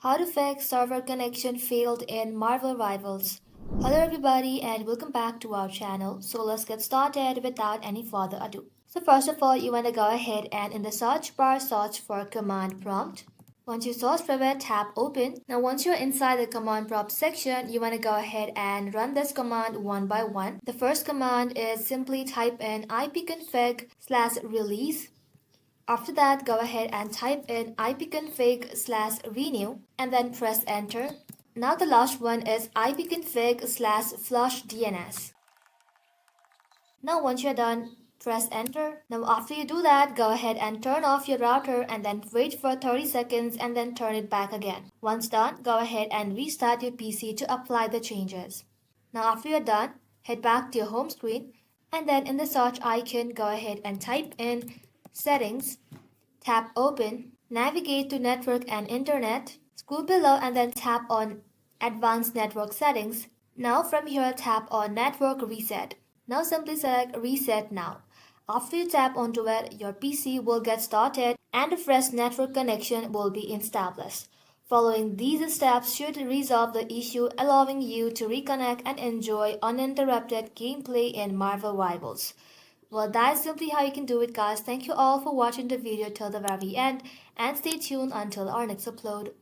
How to fix server connection failed in Marvel Rivals. Hello everybody and welcome back to our channel. So let's get started without any further ado. So first of all, you want to go ahead and in the search bar search for command prompt. Once you search for it, tap open. Now once you're inside the command prompt section, you want to go ahead and run this command one by one. The first command is simply type in ipconfig/release. After that, go ahead and type in ipconfig/renew and then press enter. Now the last one is ipconfig/flush DNS. Now once you're done, press enter. Now after you do that, go ahead and turn off your router and then wait for 30 seconds and then turn it back again. Once done, go ahead and restart your PC to apply the changes. Now after you're done, head back to your home screen and then in the search icon, go ahead and type in settings, tap open, navigate to network and internet, scroll below and then tap on advanced network settings. Now from here tap on network reset. Now simply select reset now. After you tap onto it, your PC will get started and a fresh network connection will be established. Following these steps should resolve the issue, allowing you to reconnect and enjoy uninterrupted gameplay in Marvel Rivals. Well, that's simply how you can do it, guys. Thank you all for watching the video till the very end and stay tuned until our next upload.